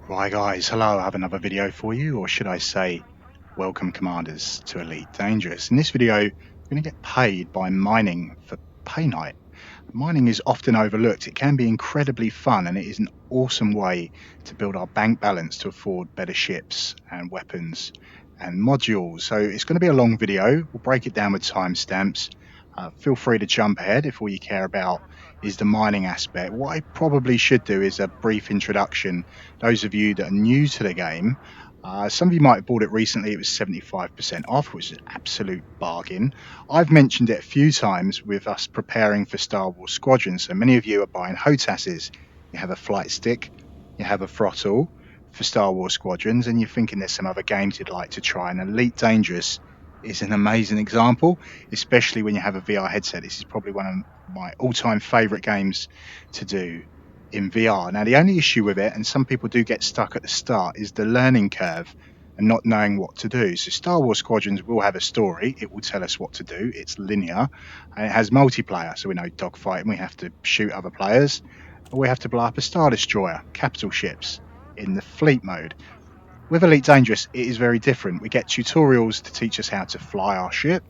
Right guys, hello, I have another video for you, or should I say, welcome commanders to Elite Dangerous. In this video, we're going to get paid by mining for Painite. Mining is often overlooked. It can be incredibly fun and it is an awesome way to build our bank balance to afford better ships and weapons and modules. So it's going to be a long video. We'll break it down with timestamps. Feel free to jump ahead if all you care about is the mining aspect. What I probably should do is a brief introduction. Those of you that are new to the game, some of you might have bought it recently. It was 75% off, which is an absolute bargain. I've mentioned it a few times with us preparing for Star Wars Squadrons. So many of you are buying HOTASs. You have a flight stick, you have a throttle for Star Wars Squadrons, and you're thinking there's some other games you'd like to try. And Elite Dangerous is an amazing example, especially when you have a VR headset. This is probably one of my all-time favorite games to do in VR. Now, the only issue with it, and some people do get stuck at the start, is the learning curve and not knowing what to do. So Star Wars Squadrons will have a story. It will tell us what to do. It's linear and it has multiplayer. So we know dogfight and we have to shoot other players, or we have to blow up a Star Destroyer, capital ships in the fleet mode. With Elite Dangerous, it is very different. We get tutorials to teach us how to fly our ship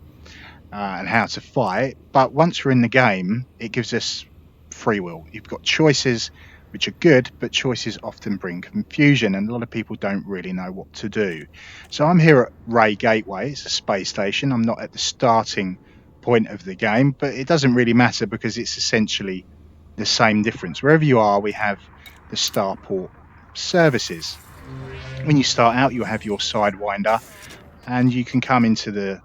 and how to fight. But once we're in the game, it gives us free will. You've got choices which are good, but choices often bring confusion, and a lot of people don't really know what to do. So I'm here at Ray Gateway. It's a space station. I'm not at the starting point of the game, but it doesn't really matter because it's essentially the same difference. Wherever you are, we have the starport services. When you start out, you have your sidewinder, and you can come into the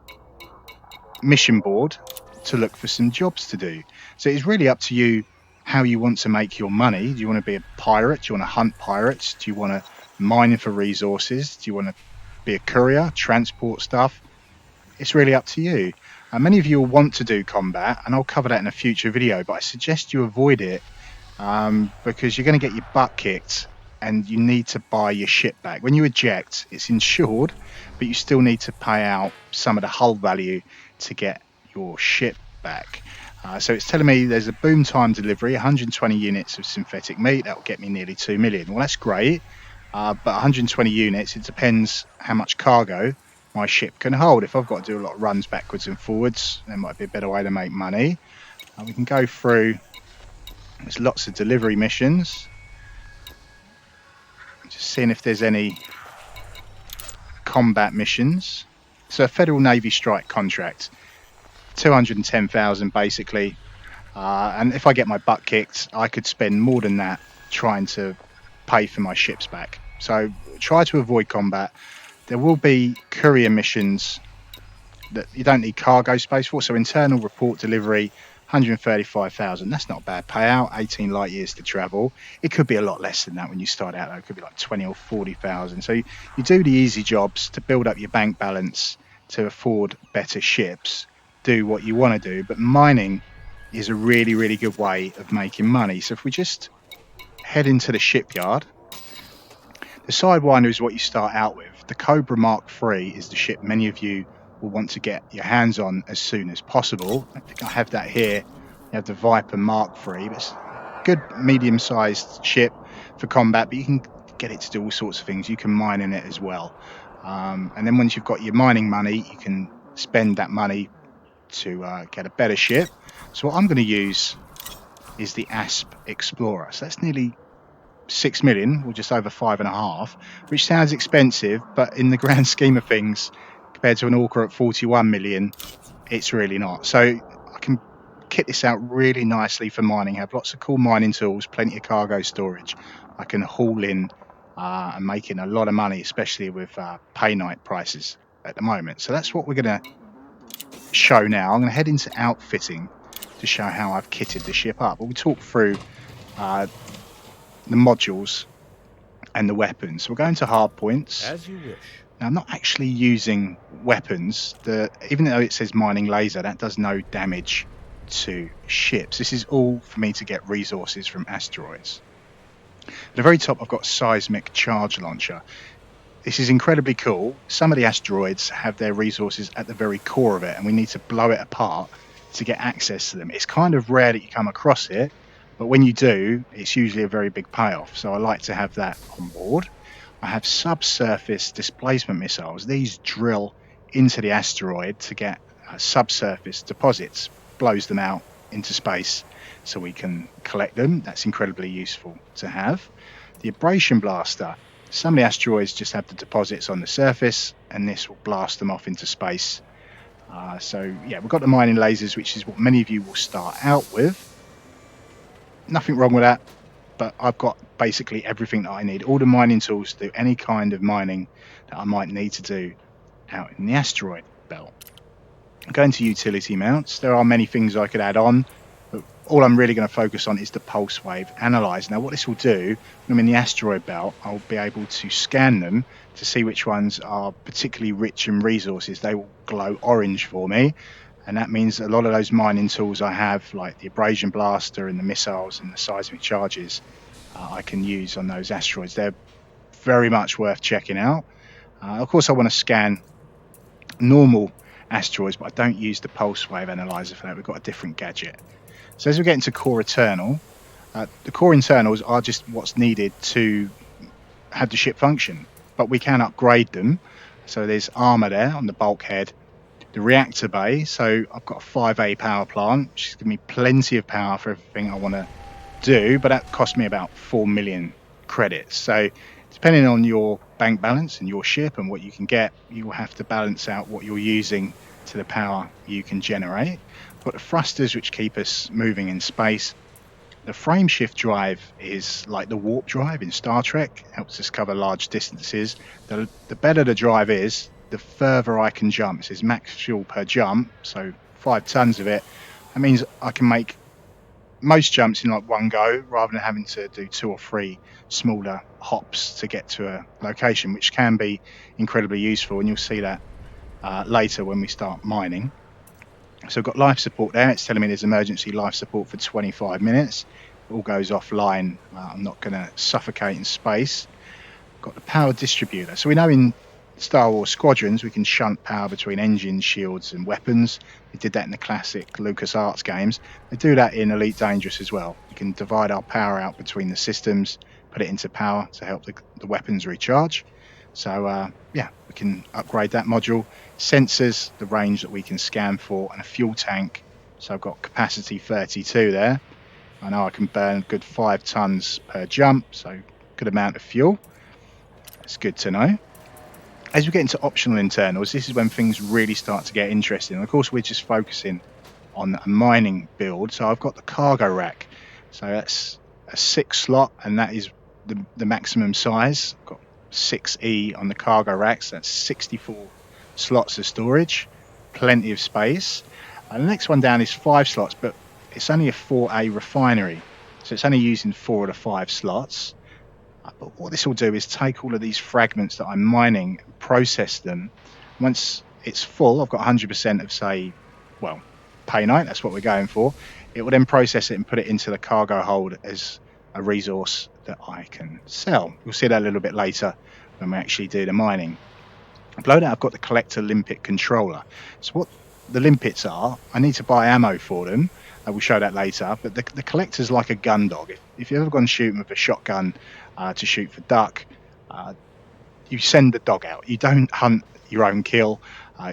mission board to look for some jobs to do. So it's really up to you how you want to make your money. Do you want to be a pirate? Do you want to hunt pirates? Do you want to mine for resources? Do you want to be a courier, transport stuff? It's really up to you. Many of you will want to do combat, and I'll cover that in a future video, but I suggest you avoid it because you're going to get your butt kicked and you need to buy your ship back. When you eject, it's insured, but you still need to pay out some of the hull value to get your ship back. So it's telling me there's a boom time delivery, 120 units of synthetic meat. That will get me nearly 2 million. Well, that's great, but 120 units, it depends how much cargo my ship can hold. If I've got to do a lot of runs backwards and forwards, there might be a better way to make money. We can go through, there's lots of delivery missions. Just seeing if there's any combat missions. So a Federal Navy strike contract, 210,000 basically. And if I get my butt kicked, I could spend more than that trying to pay for my ships back. So try to avoid combat. There will be courier missions that you don't need cargo space for. So internal report delivery, 135,000. That's not a bad payout. 18 light years to travel. It could be a lot less than that when you start out, though. It could be like 20 or 40,000. So you do the easy jobs to build up your bank balance to afford better ships. Do what you want to do, but mining is a really, really good way of making money. So if we just head into the shipyard, the Sidewinder is what you start out with. The Cobra Mark III is the ship many of you will want to get your hands on as soon as possible. I think I have that here. You have the Viper Mark III, but it's a good medium-sized ship for combat, but you can get it to do all sorts of things. You can mine in it as well. And then once you've got your mining money, you can spend that money to get a better ship. So what I'm going to use is the Asp Explorer. So that's nearly 6 million, or just over 5.5, which sounds expensive, but in the grand scheme of things, compared to an Orca at 41 million, it's really not. So I can kit this out really nicely for mining, have lots of cool mining tools, plenty of cargo storage. I can haul in and making a lot of money, especially with Painite prices at the moment. So that's what we're going to show now. I'm going to head into outfitting to show how I've kitted the ship up. We'll talk through the modules and the weapons. So we're going to hard points. As you wish. Now, I'm not actually using weapons. Even though it says mining laser, that does no damage to ships. This is all for me to get resources from asteroids. At the very top, I've got Seismic Charge Launcher. This is incredibly cool. Some of the asteroids have their resources at the very core of it, and we need to blow it apart to get access to them. It's kind of rare that you come across it, but when you do, it's usually a very big payoff. So I like to have that on board. I have subsurface displacement missiles. These drill into the asteroid to get subsurface deposits, blows them out into space so we can collect them. That's incredibly useful to have. The Abrasion Blaster. Some of the asteroids just have the deposits on the surface, and this will blast them off into space. So yeah, we've got the mining lasers, which is what many of you will start out with. Nothing wrong with that, but I've got basically everything that I need. All the mining tools to do any kind of mining that I might need to do out in the asteroid belt. Going to utility mounts, there are many things I could add on, but all I'm really going to focus on is the pulse wave analyzer. Now what this will do, when I'm in the asteroid belt, I'll be able to scan them to see which ones are particularly rich in resources. They will glow orange for me, and that means a lot of those mining tools I have, like the Abrasion Blaster and the missiles and the Seismic Charges, I can use on those asteroids. They're very much worth checking out. Of course I want to scan normal asteroids, but I don't use the pulse wave analyzer for that. We've got a different gadget. So as we get into core internal, the core internals are just what's needed to have the ship function, but we can upgrade them. So there's armor there on the bulkhead, the reactor bay. So I've got a 5A power plant, which is giving me plenty of power for everything I want to do, but that cost me about 4 million credits. So depending on your bank balance and your ship and what you can get, you will have to balance out what you're using to the power you can generate. But the thrusters, which keep us moving in space. The frame shift drive is like the warp drive in Star Trek, helps us cover large distances. The better the drive is, the further I can jump. It says max fuel per jump, so 5 tons of it. That means I can make most jumps in like one go rather than having to do 2 or 3 smaller hops to get to a location, which can be incredibly useful, and you'll see that later when we start mining. So I've got life support there. It's telling me there's emergency life support for 25 minutes. It all goes offline. I'm not going to suffocate in space. Got the power distributor. So we know in Star Wars Squadrons we can shunt power between engines, shields and weapons. They did that in the classic LucasArts games. They do that in Elite Dangerous as well. We can divide our power out between the systems, put it into power to help the weapons recharge. So yeah, we can upgrade that module. Sensors, the range that we can scan for, and a fuel tank. So I've got capacity 32 there. I know I can burn a good 5 tons per jump, so good amount of fuel. That's good to know. As we get into optional internals, this is when things really start to get interesting. And of course, we're just focusing on a mining build. So I've got the cargo rack. So that's a 6 slot, and that is the maximum size. I've got 6E on the cargo racks. That's 64 slots of storage, plenty of space. And the next one down is 5 slots, but it's only a 4A refinery. So it's only using 4 of the 5 slots. But what this will do is take all of these fragments that I'm mining and process them. Once it's full, I've got 100% of, say, well, Painite, that's what we're going for. It will then process it and put it into the cargo hold as a resource that I can sell. You'll see that a little bit later when we actually do the mining. Below that, I've got the collector limpet controller. So what the limpets are, I need to buy ammo for them. I will show that later. But the collector's like a gun dog. If you've ever gone shooting with a shotgun to shoot for duck, you send the dog out. You don't hunt your own kill.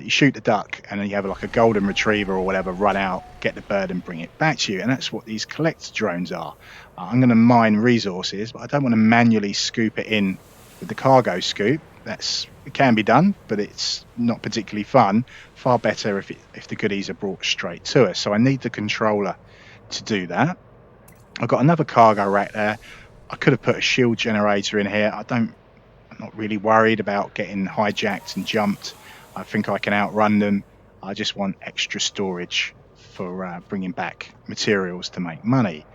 You shoot the duck, and then you have like a golden retriever or whatever run out, get the bird and bring it back to you. And that's what these collector drones are. I'm going to mine resources, but I don't want to manually scoop it in with the cargo scoop. It can be done, but it's not particularly fun. Far better if the goodies are brought straight to us. So I need the controller to do that. I've got another cargo rack there. I could have put a shield generator in here. I'm not really worried about getting hijacked and jumped. I think I can outrun them. I just want extra storage for bringing back materials to make money.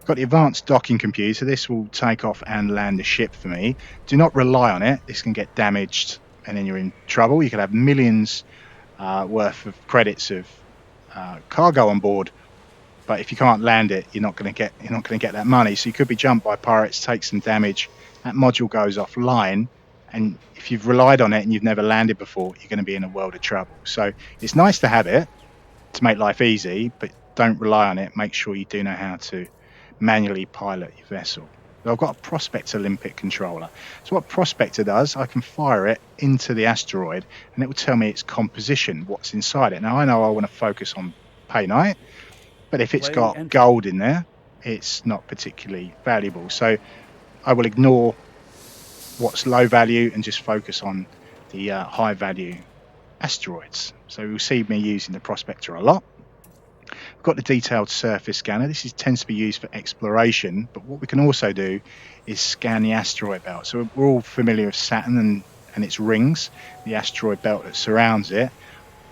Got the advanced docking computer. This will take off and land the ship for me. Do not rely on it. This can get damaged and then you're in trouble. You could have millions worth of credits of cargo on board, but if you can't land it, you're not going to get that money. So you could be jumped by pirates, take some damage. That module goes offline, and if you've relied on it and you've never landed before, you're going to be in a world of trouble. So it's nice to have it to make life easy, but don't rely on it. Make sure you do know how to manually pilot your vessel. So I've got a Prospector limpet controller. So what Prospector does, I can fire it into the asteroid and it will tell me its composition, what's inside it. Now I know I want to focus on Painite, but if it's got gold in there, it's not particularly valuable. So I will ignore what's low value and just focus on the high value asteroids. So you'll see me using the Prospector a lot. We've got the detailed surface scanner. This tends to be used for exploration, but what we can also do is scan the asteroid belt. So we're all familiar with Saturn and its rings, the asteroid belt that surrounds it.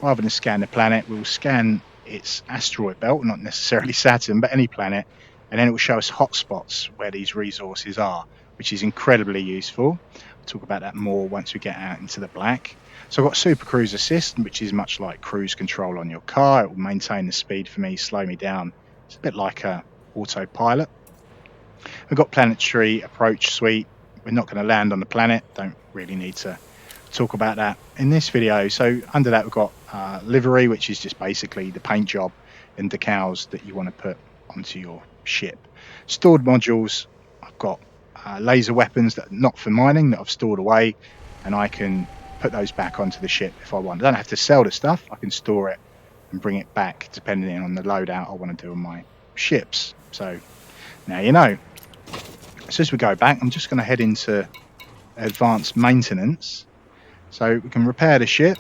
Rather than scan the planet, we'll scan its asteroid belt, not necessarily Saturn, but any planet, and then it will show us hotspots where these resources are, which is incredibly useful. We'll talk about that more once we get out into the black. So I've got Super Cruise Assist, which is much like cruise control on your car. It will maintain the speed for me, slow me down. It's a bit like a autopilot. We've got Planetary Approach Suite. We're not going to land on the planet. Don't really need to talk about that in this video. So under that we've got livery, which is just basically the paint job and decals that you want to put onto your ship. Stored modules, I've got laser weapons that are not for mining that I've stored away, and I can put those back onto the ship if I want. I don't have to sell the stuff, I can store it and bring it back depending on the loadout I want to do on my ships. So now you know. So as we go back, I'm just going to head into advanced maintenance. So we can repair the ship,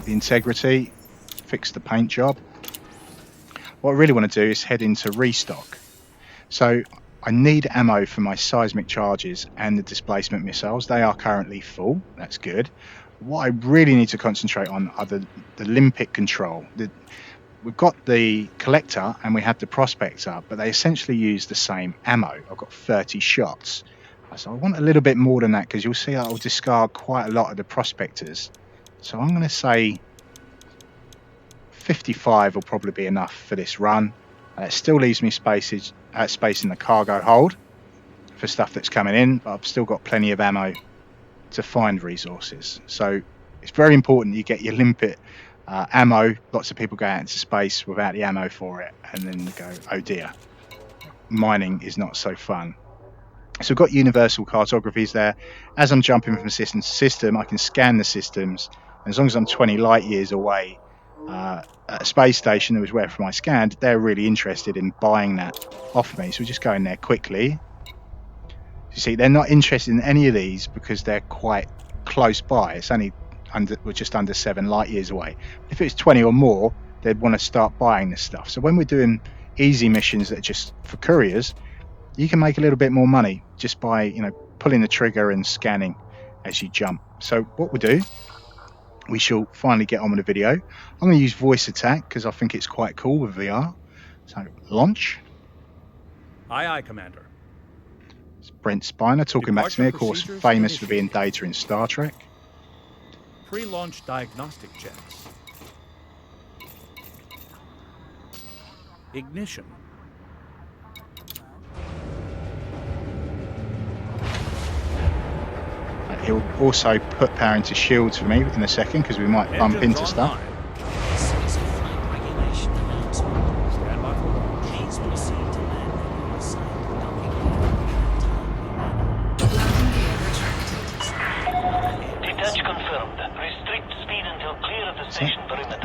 the integrity, fix the paint job. What I really want to do is head into restock. So I need ammo for my seismic charges and the displacement missiles. They are currently full. That's good. What I really need to concentrate on are the limpet control. We've got the collector and we have the prospector, but they essentially use the same ammo. I've got 30 shots. So I want a little bit more than that because you'll see I'll discard quite a lot of the prospectors. So I'm going to say 55 will probably be enough for this run. It still leaves me space in the cargo hold for stuff that's coming in, but I've still got plenty of ammo to find resources. So it's very important you get your limpet ammo. Lots of people go out into space without the ammo for it and then go, oh dear, mining is not so fun. So we've got universal cartographies there. As I'm jumping from system to system, I can scan the systems, and as long as I'm 20 light years away at a space station that was where from I scanned, they're really interested in buying that off me. So we just go in there quickly. You see, they're not interested in any of these because they're quite close by. It's only just under 7 light years away. If it's 20 or more, they'd want to start buying this stuff. So when we're doing easy missions that are just for couriers, you can make a little bit more money just by, you know, pulling the trigger and scanning as you jump. So what we'll do, we shall finally get on with the video. I'm going to use voice attack because I think it's quite cool with VR. So launch. Aye, aye, Commander. It's Brent Spiner talking back to me, of course, famous for being Data in Star Trek. Pre-launch diagnostic checks. Ignition. He'll also put power into shields for me in a second because we might bump into stuff.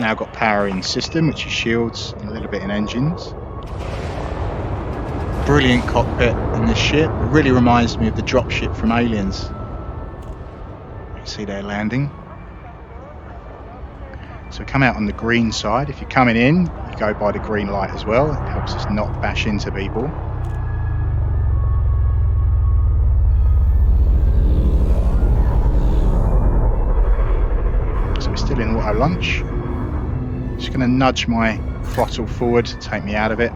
Now got power in system, which is shields, and a little bit in engines. Brilliant cockpit in this ship. It really reminds me of the dropship from Aliens. You see they're landing. So we come out on the green side. If you're coming in, you go by the green light as well. It helps us not bash into people. So we're still in auto launch. Just going to nudge my throttle forward to take me out of it.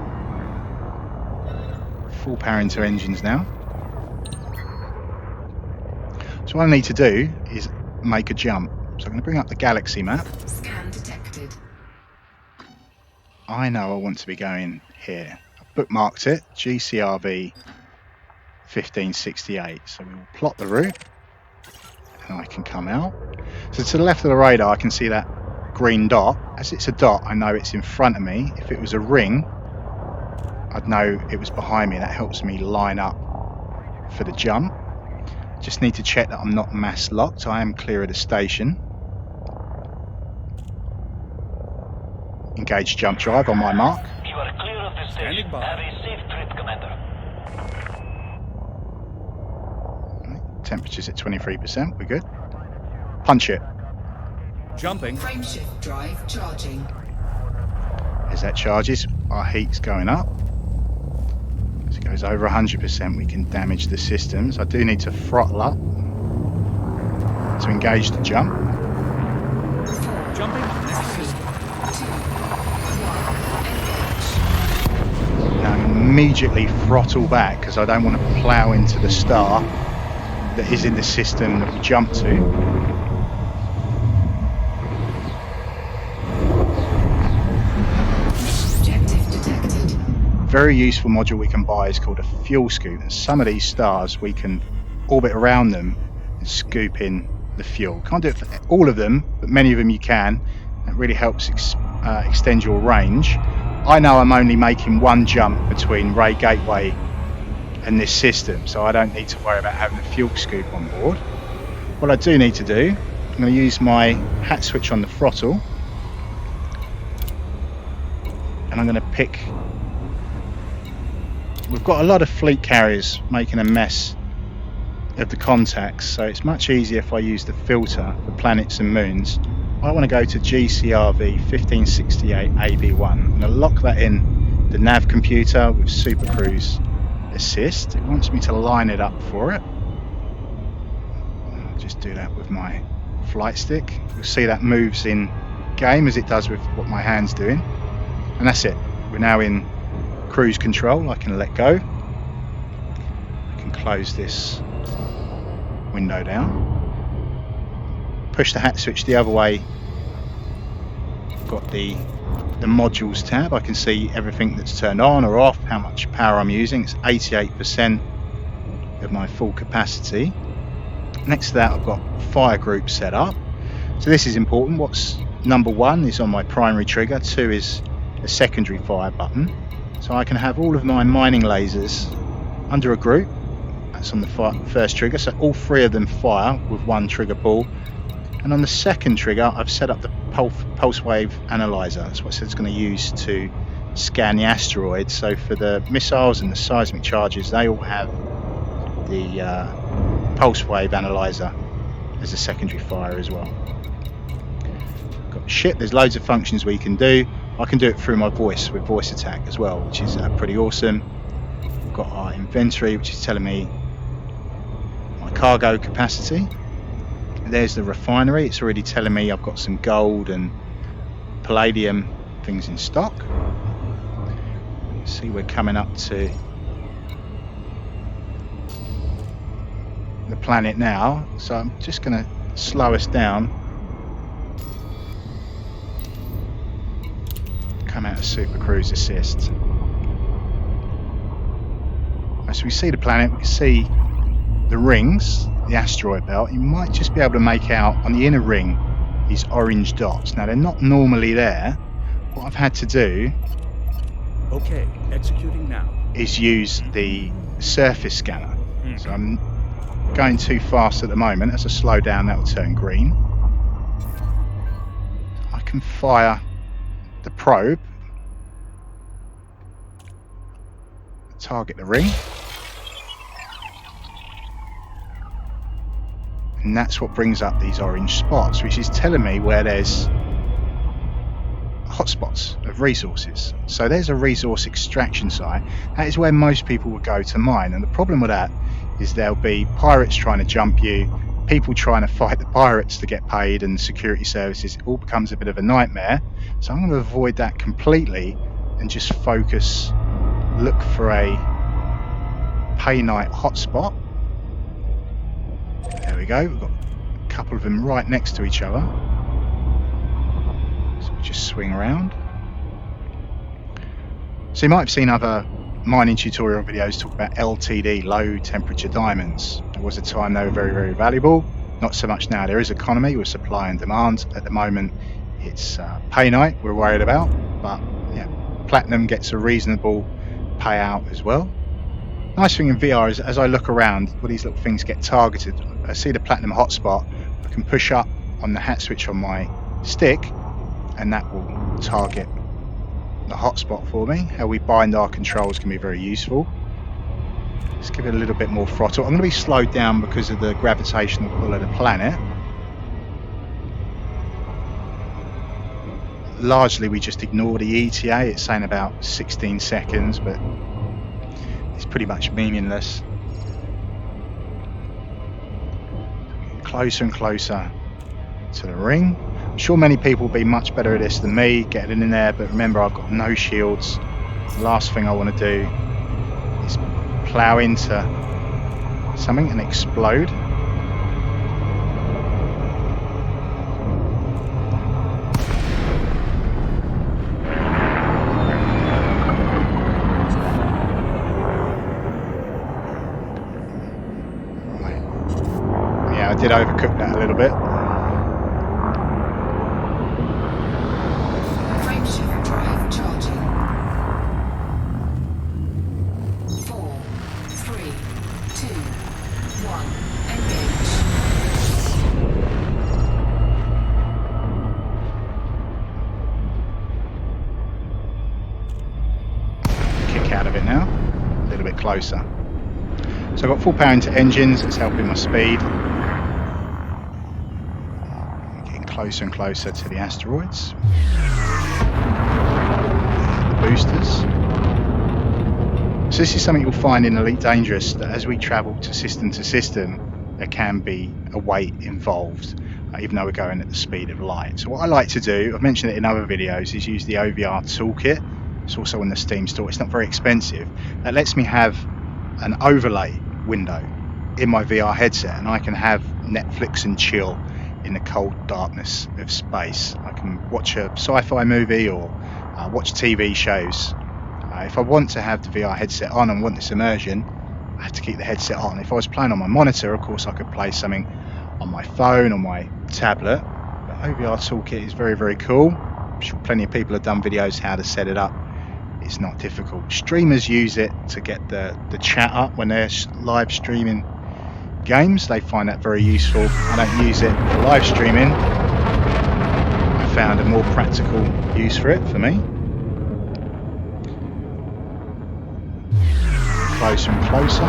Full power into engines now. So what I need to do is make a jump. So I'm going to bring up the galaxy map. Scan detected. I know I want to be going here. I've bookmarked it, GCRV 1568. So we will plot the route and I can come out. So to the left of the radar I can see that green dot. As it's a dot, I know it's in front of me. If it was a ring, I'd know it was behind me. That helps me line up for the jump. Just need to check that I'm not mass locked. I am clear of the station. Engage jump drive on my mark. You are clear of the station. Standing by. Have a safe trip, Commander. Temperature's at 23%. We're good. Punch it. Jumping. Frameshift drive charging. As that charges, our heat's going up. As it goes over 100%, we can damage the systems. I do need to throttle up to engage the jump. Jumping. Next system. Now immediately throttle back because I don't want to plough into the star that is in the system that we jump to. Objective detected. Very useful module we can buy is called a fuel scoop, and some of these stars we can orbit around them and scoop in the fuel. Can't do it for all of them, but many of them you can. That really helps extend your range. I know I'm only making one jump between Ray Gateway and this system, so I don't need to worry about having a fuel scoop on board. What I do need to do, I'm going to use my hat switch on the throttle, and I'm going to pick. We've got a lot of fleet carriers making a mess of the contacts, so it's much easier if I use the filter for planets and moons. I want to go to GCRV 1568 AB1. I'm going to lock that in the nav computer with Super Cruise Assist. It wants me to line it up for it. I'll just do that with my flight stick. You'll see that moves in game as it does with what my hand's doing. And that's it. We're now in cruise control. I can let go. I can close this window down. Push the hat switch the other way. Got the modules tab. I can see everything that's turned on or off, how much power I'm using. It's 88% of my full capacity. Next to that, I've got fire group set up. So this is important. What's number 1 is on my primary trigger. 2 is a secondary fire button. So I can have all of my mining lasers under a group. That's on the first trigger. So all 3 of them fire with one trigger pull. And on the second trigger, I've set up the pulse wave analyzer. That's what it's going to use to scan the asteroids. So for the missiles and the seismic charges, they all have the pulse wave analyzer as a secondary fire as well. Got the ship. There's loads of functions we can do. I can do it through my voice with voice attack as well, which is pretty awesome. We've got our inventory, which is telling me my cargo capacity. There's the refinery. It's already telling me I've got some gold and palladium things in stock. See, we're coming up to the planet now, so I'm just going to slow us down. Come out of Super Cruise Assist. As we see the planet, we can see the rings, the asteroid belt. You might just be able to make out on the inner ring these orange dots. Now they're not normally there. What I've had to do, Okay, executing now. is use the surface scanner. So I'm going too fast at the moment. As I slow down, that will turn green. I can fire the probe, target the ring, and that's what brings up these orange spots, which is telling me where there's hotspots of resources. So there's a resource extraction site. That is where most people will go to mine, and the problem with that is there'll be pirates trying to jump you, people trying to fight the pirates to get paid, and security services. It all becomes a bit of a nightmare. So I'm going to avoid that completely and just focus, look for a Painite hotspot. There we go. We've got a couple of them right next to each other. So we just swing around. So you might have seen other mining tutorial videos talk about LTD, low temperature diamonds. There was a time they were very, very valuable. Not so much now. There is economy with supply and demand. At the moment, it's Painite we're worried about, but yeah, platinum gets a reasonable pay out as well. Nice thing in VR is as I look around, all these little things get targeted. I see the platinum hotspot. I can push up on the hat switch on my stick, and that will target the hotspot for me. How we bind our controls can be very useful. Let's give it a little bit more throttle. I'm going to be slowed down because of the gravitational pull of the planet. Largely we just ignore the ETA. It's saying about 16 seconds, but it's pretty much meaningless. Closer and closer to the ring. I'm sure many people will be much better at this than me, getting in there, but remember I've got no shields. The last thing I want to do is plow into something and explode. Right. Yeah, I did overcook that a little bit. Frameshift drive charging. 4, 3, 2, 1. Engage. Kick out of it now. A little bit closer. So I've got full power into engines. It's helping my speed. Getting closer and closer to the asteroids. The boosters. So this is something you'll find in Elite Dangerous, that as we travel to system, there can be a weight involved, even though we're going at the speed of light. So what I like to do, I've mentioned it in other videos, is use the OVR Toolkit. It's also in the Steam store. It's not very expensive. That lets me have an overlay window in my VR headset, and I can have Netflix and chill in the cold darkness of space. I can watch a sci-fi movie or watch TV shows. If I want to have the VR headset on and want this immersion, I have to keep the headset on. If I was playing on my monitor, of course I could play something on my phone or my tablet. But OVR Toolkit is very, very cool. I'm sure plenty of people have done videos how to set it up. It's not difficult. Streamers use it to get the chat up when they're live streaming games. They find that very useful. I don't use it for live streaming. I found a more practical use for it for me. Closer and closer.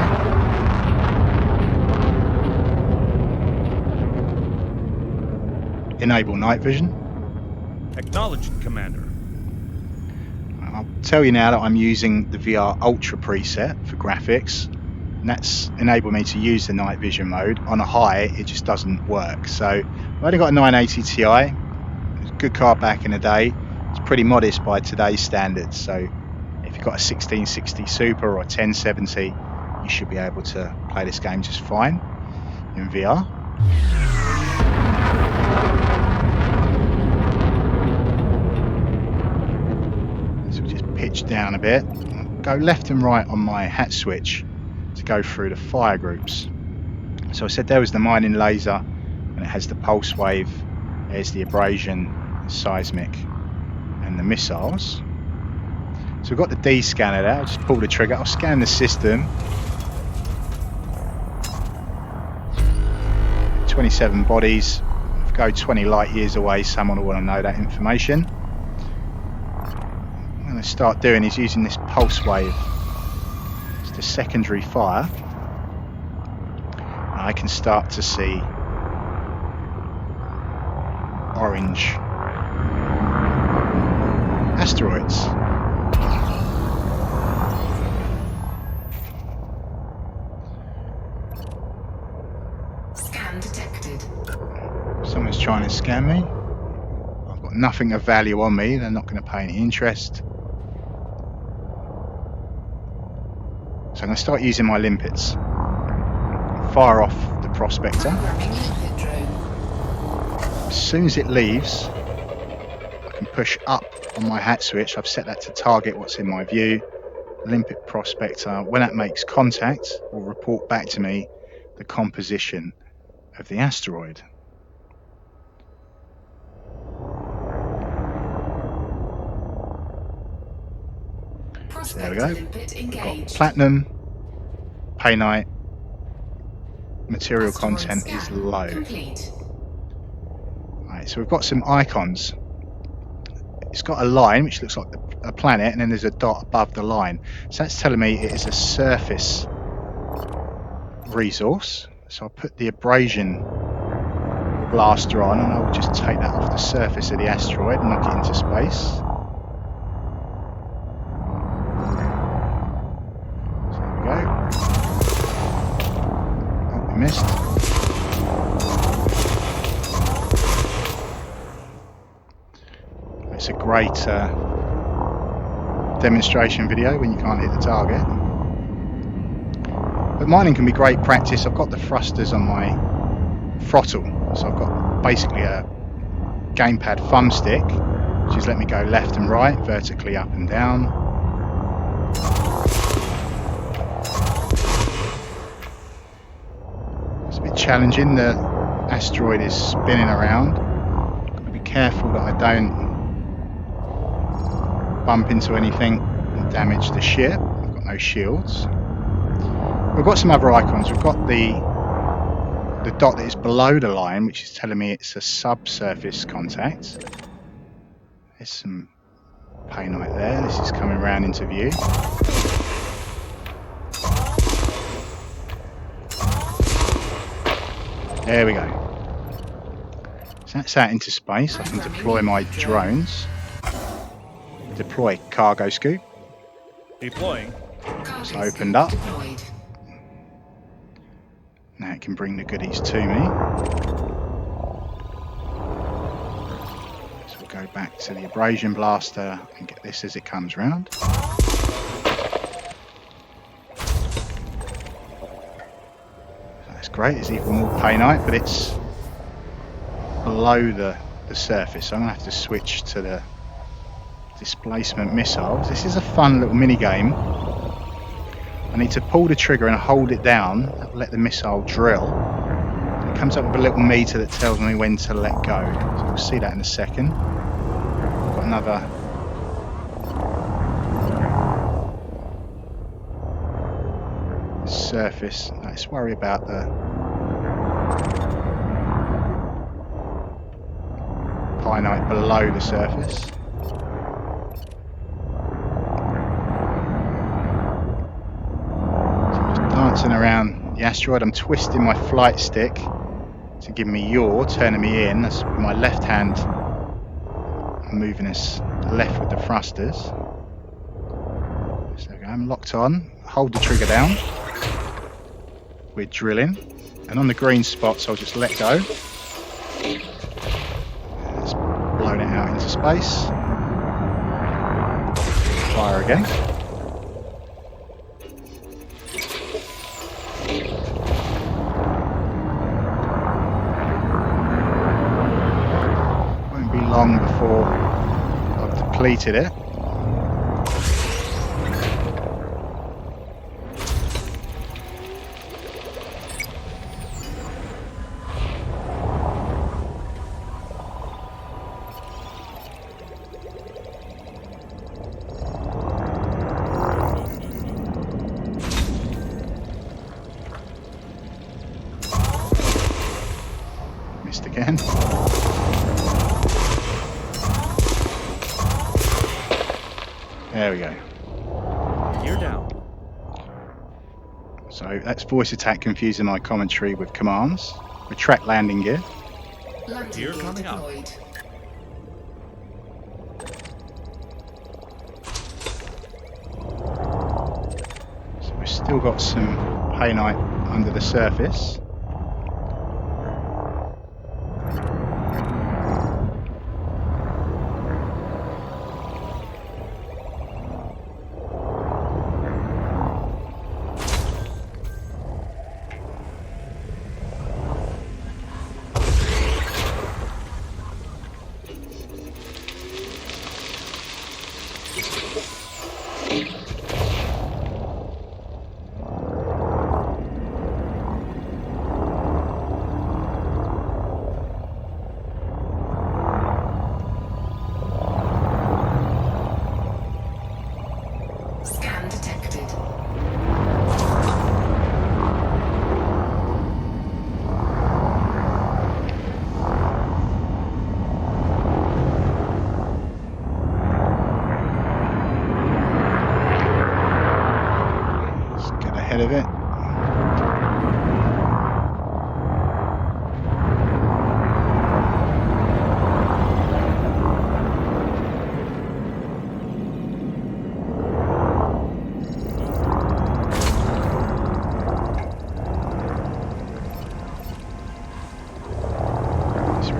Enable night vision. Acknowledged, Commander. I'll tell you now that I'm using the VR Ultra preset for graphics, and that's enabled me to use the night vision mode. On a high, it just doesn't work. So I've only got a 980 Ti. It's a good card back in the day. It's pretty modest by today's standards. So if you've got a 1660 Super or a 1070, you should be able to play this game just fine in VR. So we just pitch down a bit. Go left and right on my hat switch to go through the fire groups. So I said there was the mining laser, and it has the pulse wave. There's the abrasion, the seismic, and the missiles. So we've got the D scanner there. I'll just pull the trigger. I'll scan the system. 27 bodies. If I go 20 light years away, someone will want to know that information. What I'm going to start doing is using this pulse wave. It's the secondary fire. And I can start to see orange asteroids. Scan detected. Someone's trying to scam me. I've got nothing of value on me. They're not going to pay any interest. So I'm going to start using my limpets. Fire off the prospector. Programming limpet drone. As soon as it leaves, I can push up on my hat switch. I've set that to target what's in my view. Limpet prospector, when that makes contact, will report back to me the composition of the asteroid. There we go. limpet We've got engaged. platinum, painite, material Asteroid content is scan low. complete. Right, so we've got some icons. It's got a line which looks like a planet, and then there's a dot above the line. So that's telling me it is a surface resource. So I'll put the Abrasion Blaster on, and I'll just take that off the surface of the asteroid and knock it into space. So there we go. Oh, we missed. It's a great demonstration video when you can't hit the target. But mining can be great practice. I've got the thrusters on my throttle, so I've got basically a gamepad thumbstick, which is let me go left and right, vertically up and down. It's a bit challenging. The asteroid is spinning around. Got to be careful that I don't bump into anything and damage the ship. I've got no shields. We've got some other icons. We've got the dot that is below the line, which is telling me it's a subsurface contact. There's some painite there. This is coming round into view. There we go. So that's out into space. I can deploy my drones. Deploy cargo scoop. Deploying. It's opened up. Now it can bring the goodies to me. So we'll go back to the Abrasion Blaster and get this as it comes round. That's great. There's even more painite, but it's below the surface. So I'm going to have to switch to the Displacement Missiles. This is a fun little mini game. I need to pull the trigger and hold it down. That will let the missile drill. It comes up with a little meter that tells me when to let go. So we'll see that in a second. Got another surface. Let's worry about the painite below the surface. Dancing around the asteroid. I'm twisting my flight stick to give me yaw, turning me in. That's with my left hand. I'm moving us left with the thrusters. So there we go. I'm locked on. Hold the trigger down. We're drilling. And on the green spots, I'll just let go. It's blown it out into space. Fire again. Long before I've depleted it. Missed again. There we go. Gear down. So that's voice attack confusing my commentary with commands. Retract landing gear. Gear coming up. So we've still got some painite under the surface.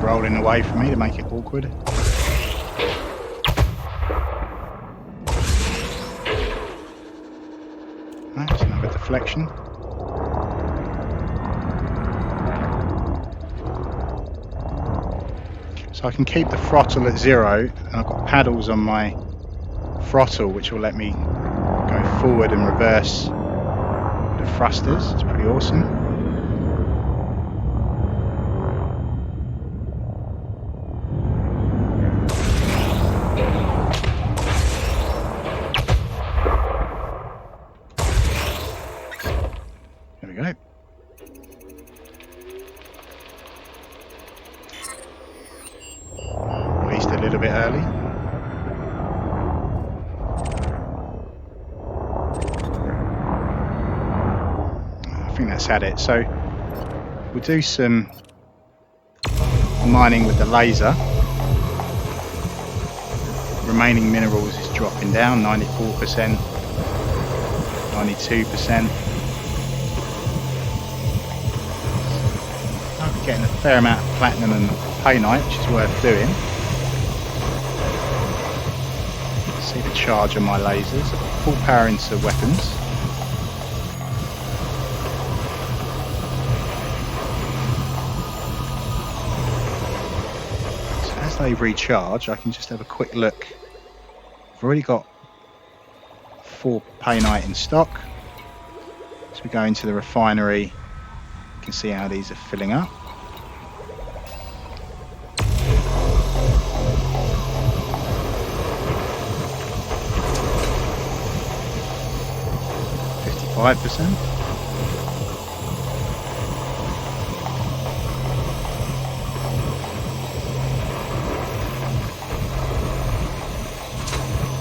rolling away from me to make it awkward. That's another deflection. So I can keep the throttle at 0, and I've got paddles on my throttle which will let me go forward and reverse the thrusters. It's pretty awesome. There we go. Released a little bit early. I think that's had it. So we'll do some mining with the laser. Remaining minerals is dropping down, 94%, 92%. I'm getting a fair amount of platinum and painite, which is worth doing. See the charge on my lasers. I've got full power into weapons. So as they recharge, I can just have a quick look. I've already got 4 painite in stock. As we go into the refinery, you can see how these are filling up. %.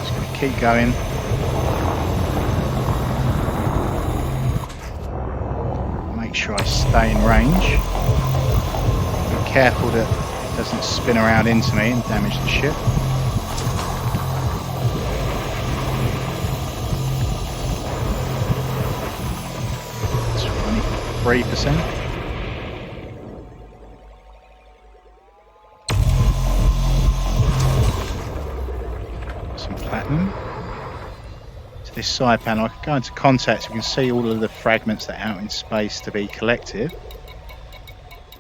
Just going to keep going. Make sure I stay in range. Be careful that it doesn't spin around into me and damage the ship. 3%. Some platinum. To this side panel, I can go into contact so we can see all of the fragments that are out in space to be collected.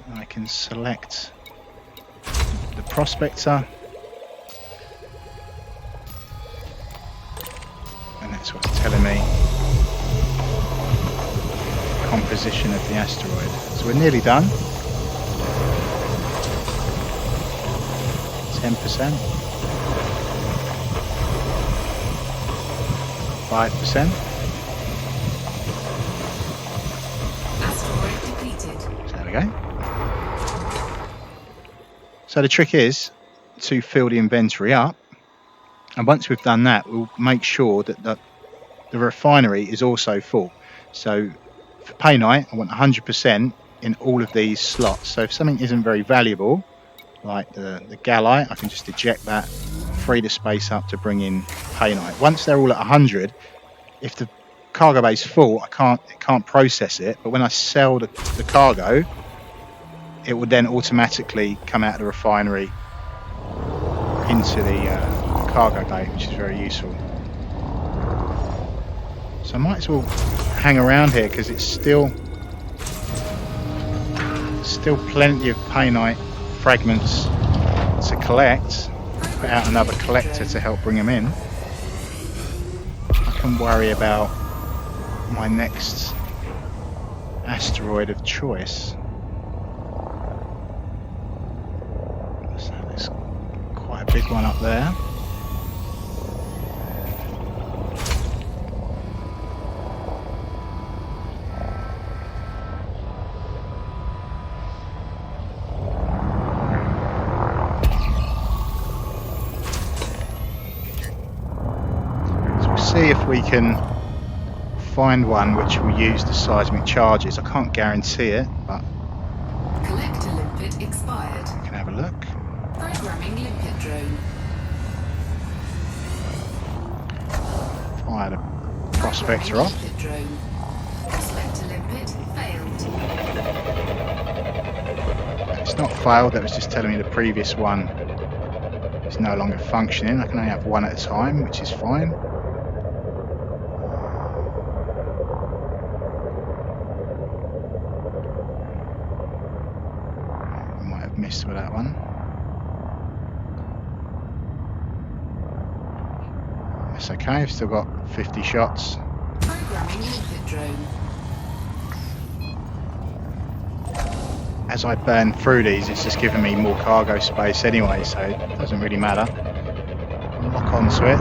And I can select the prospector. And that's what's telling me composition of the asteroid. So we're nearly done. 10%. 5%. Asteroid depleted. So there we go. So the trick is to fill the inventory up, and once we've done that, we'll make sure that the refinery is also full. So for Painite, I want 100% in all of these slots. So if something isn't very valuable, like the Gallite, I can just eject that, free the space up to bring in Painite. Once they're all at 100, if the cargo bay is full, it can't process it. But when I sell the cargo, it would then automatically come out of the refinery into the cargo bay, which is very useful. So I might as well hang around here because it's still plenty of painite fragments to collect. Put out another collector to help bring them in. I can worry about my next asteroid of choice. So there's quite a big one up there. See if we can find one which will use the seismic charges. I can't guarantee it, but Collector limpet expired. I can have a look. Programming limpet drone. Fire the prospector off. Limpet drone. Prospector limpet failed. It's It's not failed, that was just telling me the previous one is no longer functioning. I can only have one at a time, which is fine. I might have missed with that one. That's okay, I've still got 50 shots. Programming limpet drone. As I burn through these, it's just giving me more cargo space anyway, so it doesn't really matter. Lock onto it,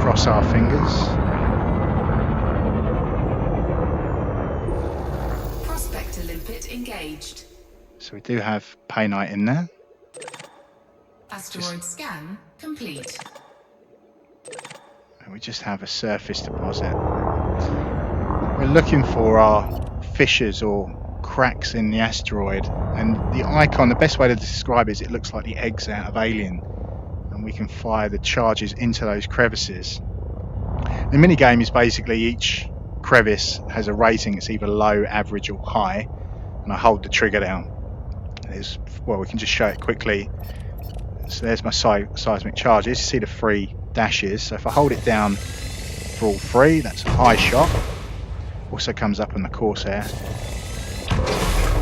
cross our fingers. Prospector limpet engaged. So we do have Painite in there. Asteroid scan complete. And we just have a surface deposit. What we're looking for are fissures or cracks in the asteroid, and the icon, the best way to describe it is it looks like the eggs out of Alien, and we can fire the charges into those crevices. The minigame is basically each crevice has a rating, it's either low, average or high, and I hold the trigger down. Well, we can just show it quickly. So there's my seismic charges. You see the 3 dashes, so if I hold it down for all 3, that's a high shot. Also comes up on the crosshair.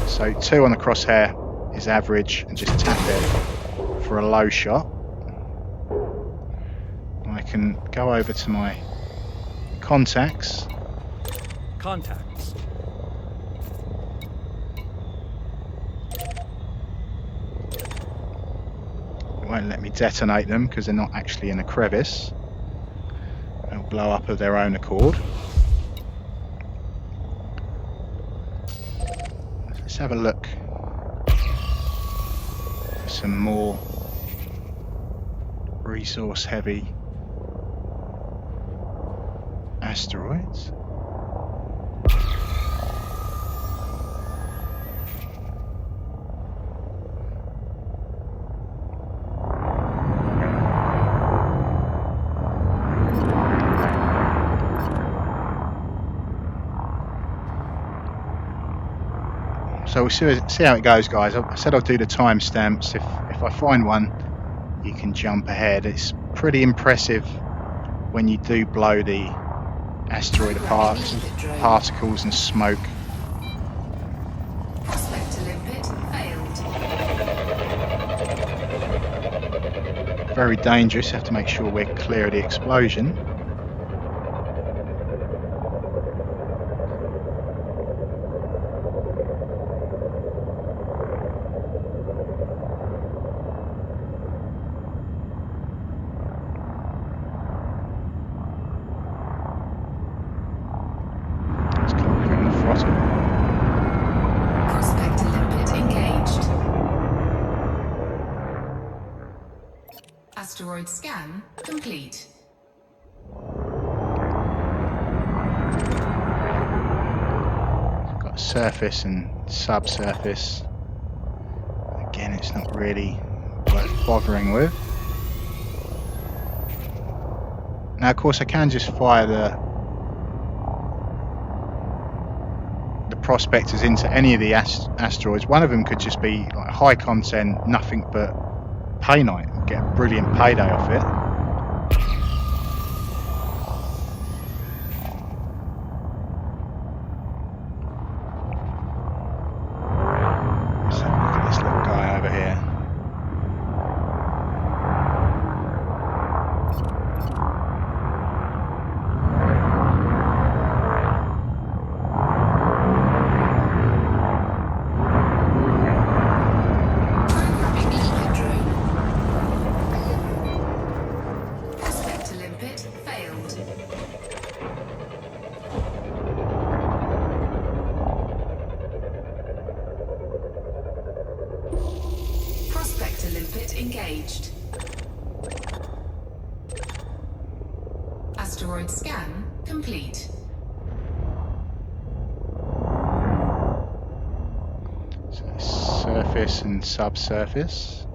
So 2 on the crosshair is average, and just tap it for a low shot. I can go over to my contacts. Contacts. It won't let me detonate them because they're not actually in a crevice. They'll blow up of their own accord. Let's have a look for some more resource heavy asteroids. So we'll see how it goes, guys. I said I'll do the timestamps. If I find one, you can jump ahead. It's pretty impressive when you do blow the asteroid apart. Particles and smoke. Prospector limpet failed. Very dangerous. Have to make sure we're clear of the explosion. Prospector limpet engaged. Asteroid scan complete. Got surface and subsurface. Again, it's not really worth bothering with. Now, of course, I can just fire the prospectors into any of the asteroids. One of them could just be like high content, nothing but Painite. Get a brilliant payday off it. Let's have a look at this little guy over here. Engaged. Asteroid scan complete. So surface and subsurface.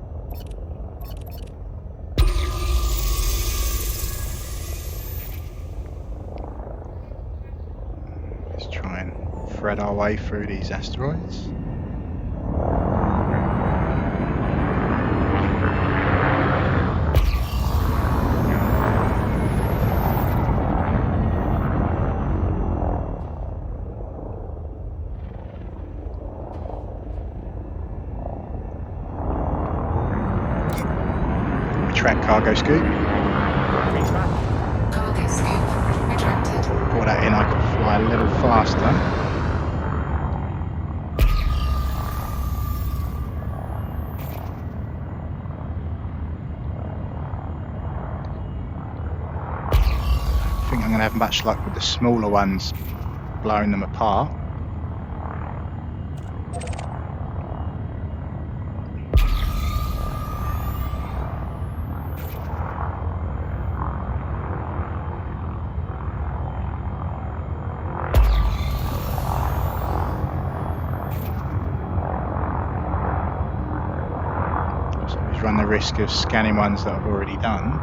Let's try and thread our way through these asteroids. retract cargo scoop. Retract. Cargo scoop retracted. Brought that in, I could fly a little faster. I think I'm going to have much luck with the smaller ones, blowing them apart. Run the risk of scanning ones that I've already done.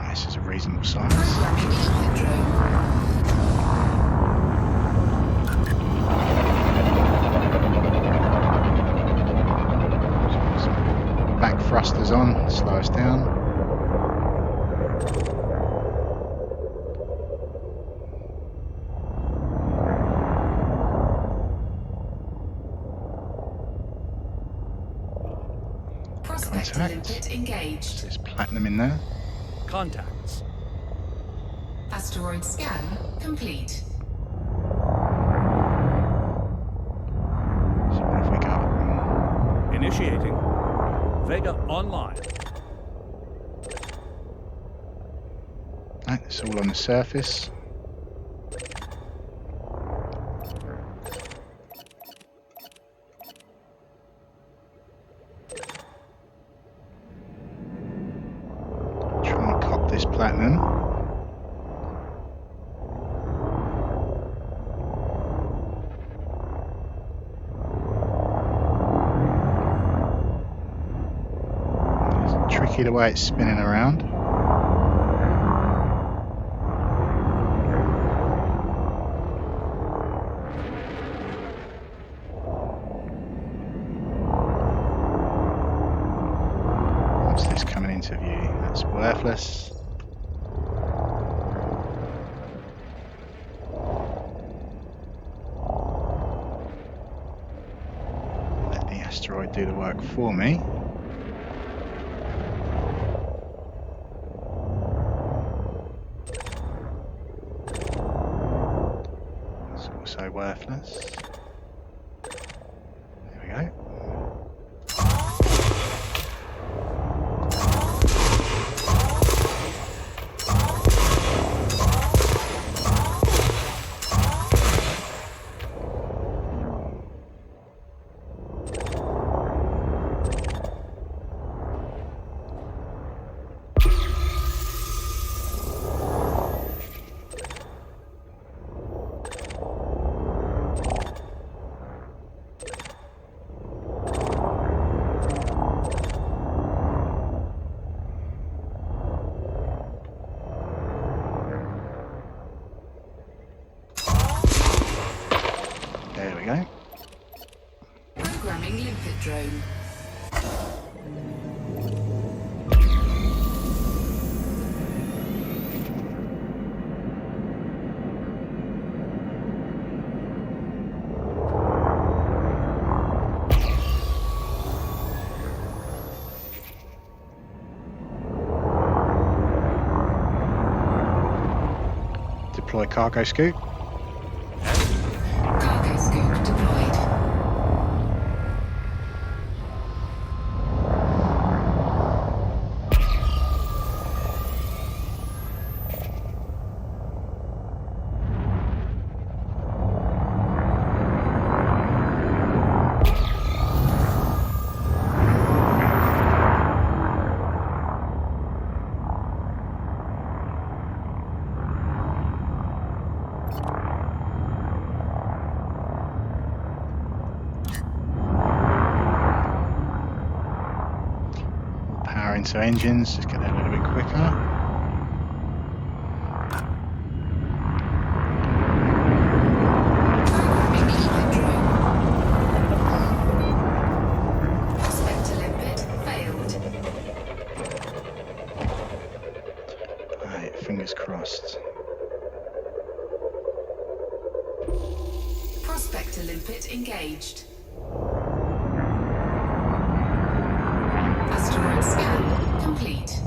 This is a reasonable size. Back thrusters on, slow us down. Limpet engaged. There's platinum in there. Contacts. Asteroid scan complete. So what have we got? Initiating. Vega online. Right, it's all on the surface. This platinum. It's tricky the way it's spinning around. What's this coming into view? That's worthless. Asteroid do the work for me. It's also worthless. There we go. There we go. Programming limpet drone. Deploy cargo scoop. Cargo scoop deployed. Power into engines, just get there a little bit quicker. Prospector limpet failed. Right, fingers crossed. Prospector limpet engaged. Asteroid scan complete.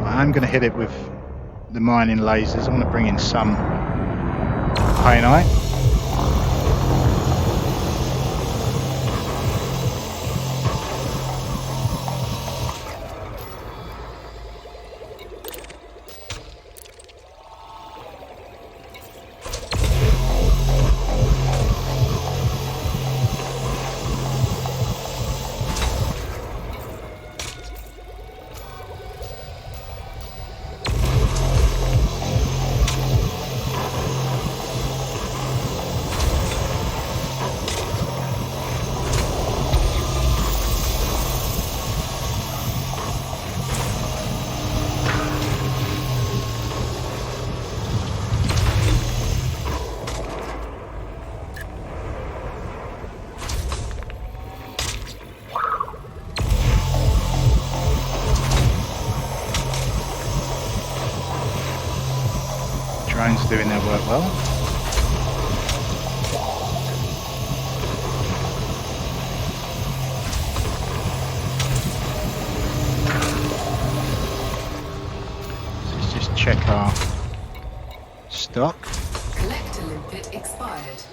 I'm going to hit it with the mining lasers. I want to bring in some painite. Drones doing their work well. Let's just check our stock. Collector limpet expired.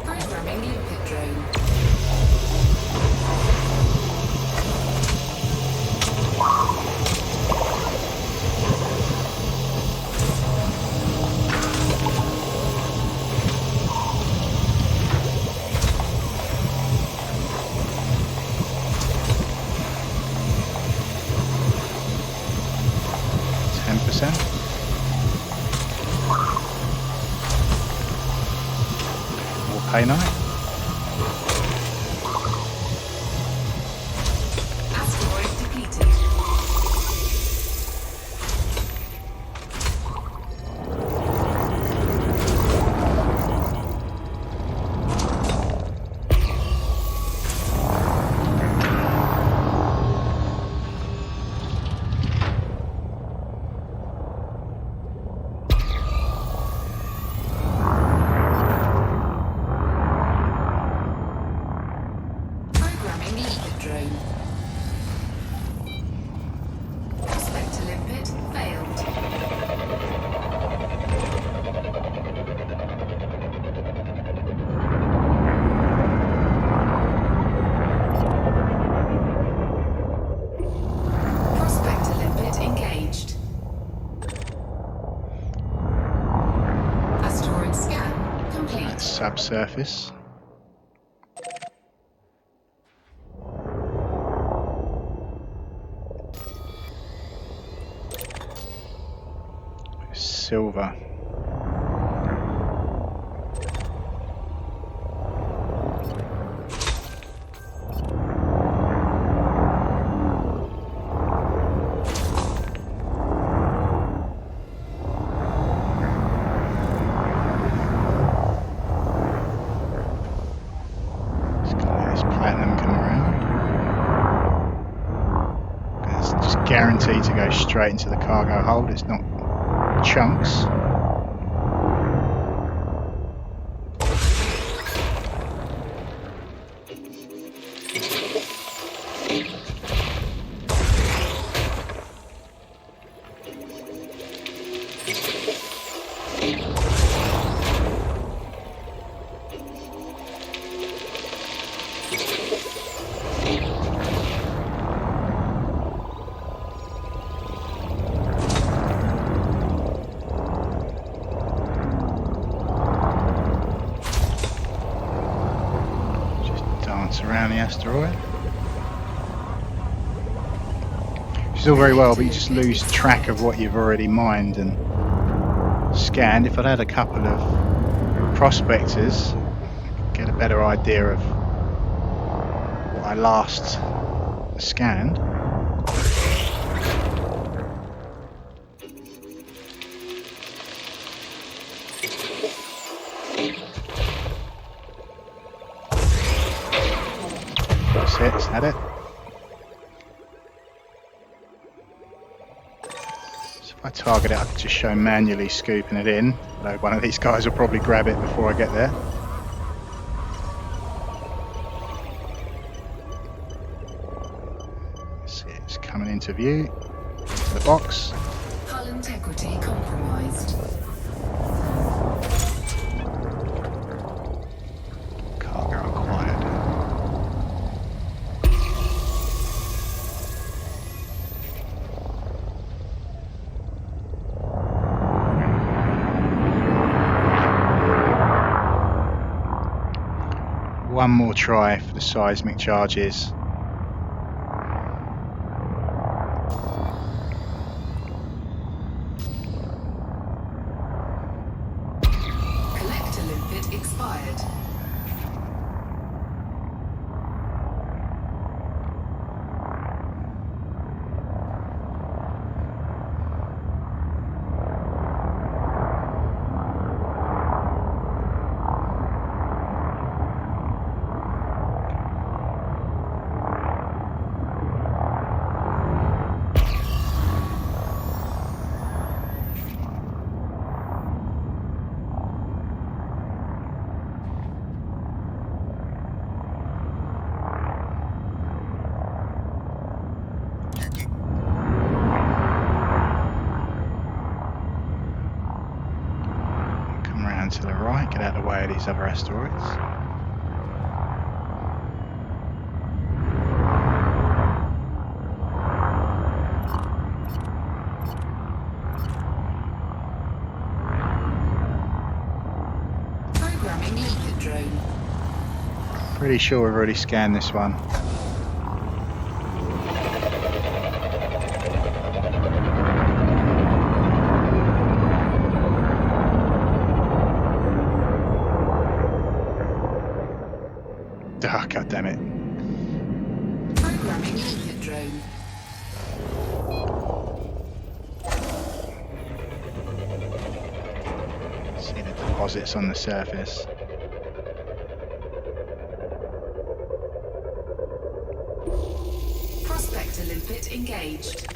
Programming limpet drone. 10%. More painite. Asteroid depleted. Programming limpet drone. Prospector limpet failed. Prospector limpet engaged. Asteroid scan complete. That's subsurface. Silver. Just gonna let this platinum come around. It's just guaranteed to go straight into the cargo hold. It's not chunks. Around the asteroid. Which is all very well, but you just lose track of what you've already mined and scanned. If I'd had a couple of prospectors, get a better idea of what I last scanned. That's it, is that it? If I target it, I can just show manually scooping it in. Although one of these guys will probably grab it before I get there. See, it's coming into view. The box. Hull integrity compromised. Cargo acquired. One more try for the seismic charges. Collector limpet expired. Come around to the right, get out of the way of these other asteroids. Programming leaker drone. Pretty sure we've already scanned this one. Ah, God damn it. Programming leaker drone. See the deposits on the surface. Prospector limpet engaged.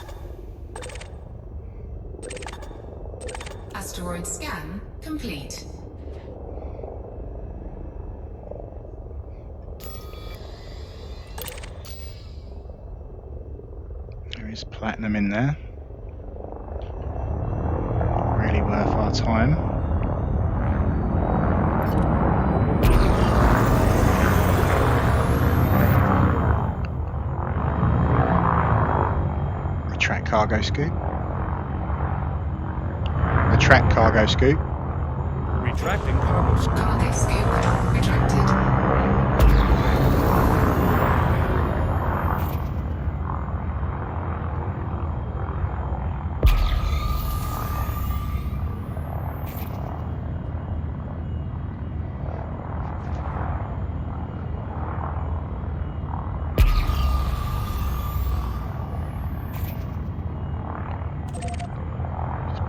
Asteroid scan complete. There is platinum in there. Really worth our time. Retract cargo scoop. Retract cargo scoop. Retracting cargo scoop. Cargo scoop retracted.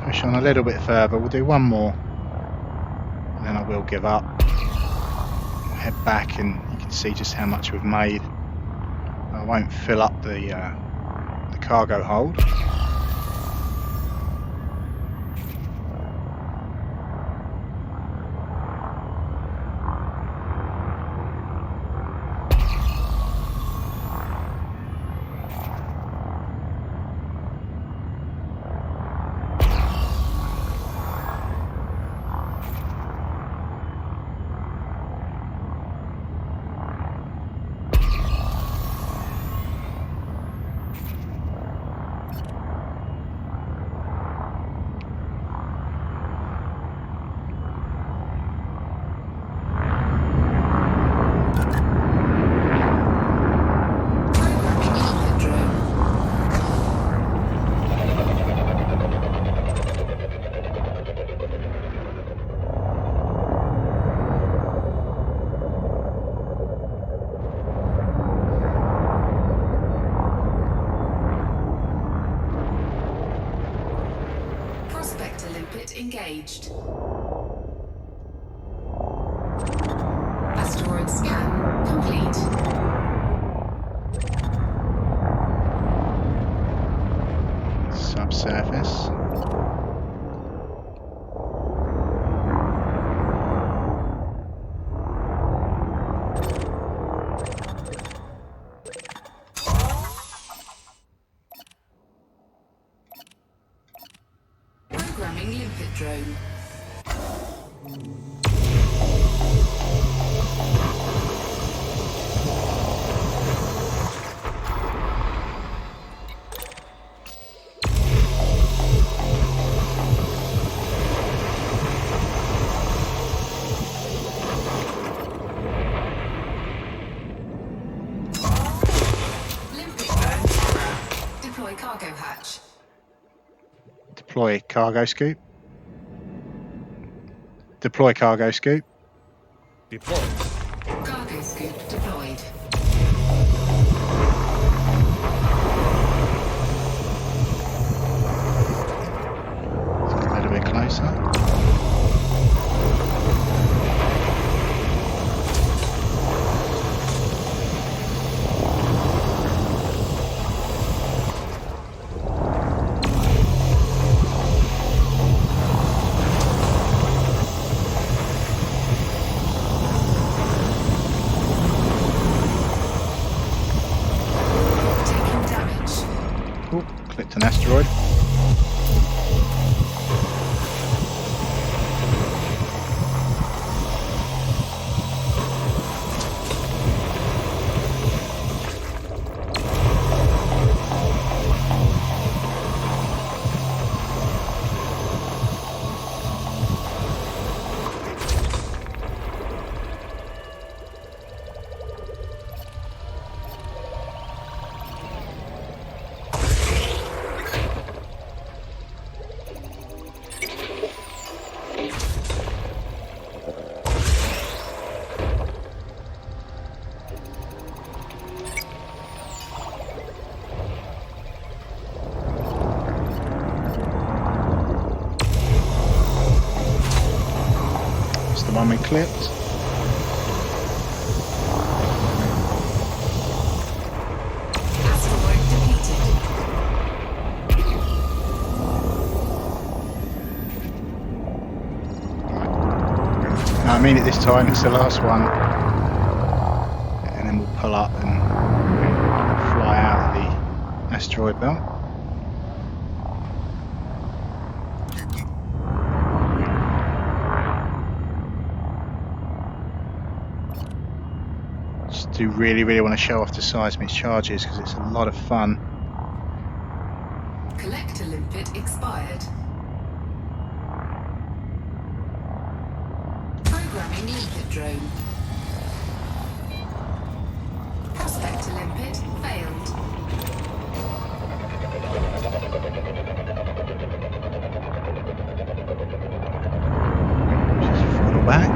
Push on a little bit further. We'll do one more, and then I will give up. Head back, and you can see just how much we've made. I won't fill up the cargo hold. engaged. Asteroid scan complete. Subsurface. Deploy cargo scoop. Deploy cargo scoop. Deployed. Cargo scoop deployed. Let's get a little bit closer. Clicked an asteroid. One we clipped. Asteroid depleted. No, I mean it this time, it's the last one. And then we'll pull up and fly out of the asteroid belt. Do really want to show off the seismic charges because it's a lot of fun. Collector limpet expired. Programming limpet drone. Prospector limpet failed. Just throttle back.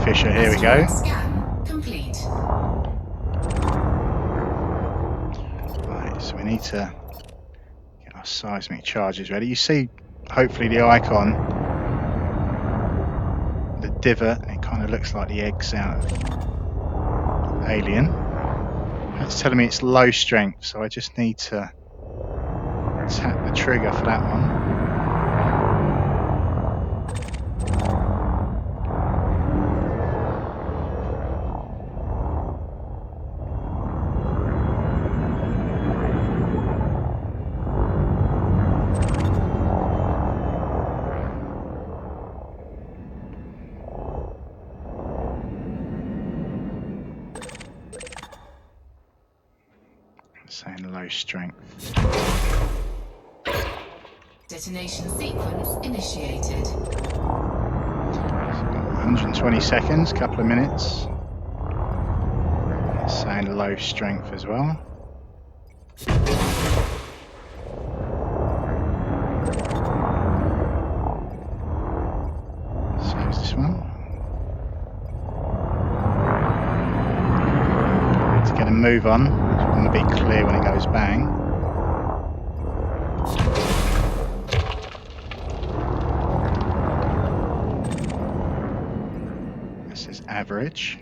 Fisher, here we go. Scan complete. Right, so we need to get our seismic charges ready. You see, hopefully, the icon, the divot, it kind of looks like the eggs out of Alien. That's telling me it's low strength, so I just need to tap the trigger for that one. Saying low strength. Detonation sequence initiated. 120 seconds, couple of minutes. It's saying low strength as well. So is this one. Let's get a move on. I want to be clear when it goes bang. This is average.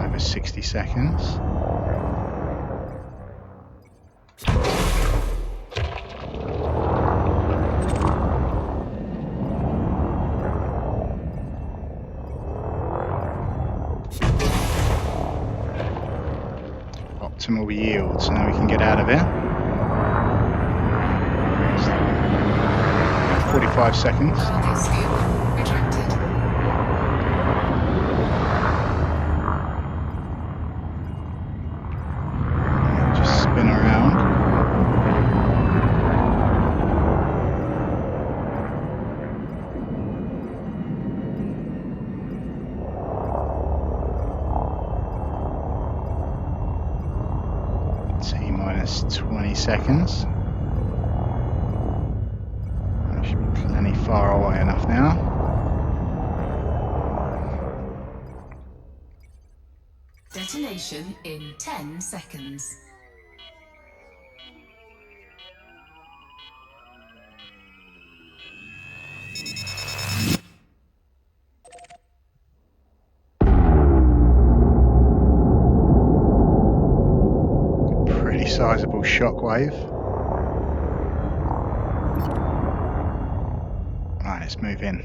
Over 60 seconds. Optimal yield, so now we can get out of here. 45 seconds. Cargo scoop retracted. 20 seconds. That should be plenty far away enough now. Detonation in 10 seconds. Pretty sizable shockwave. Right, let's move in.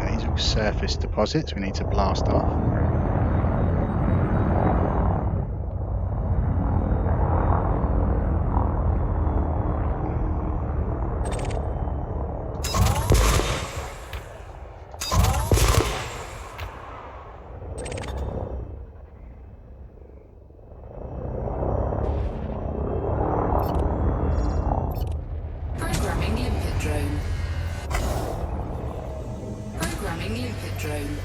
These are all surface deposits we need to blast off. Programming limpet drone. Programming limpet drone.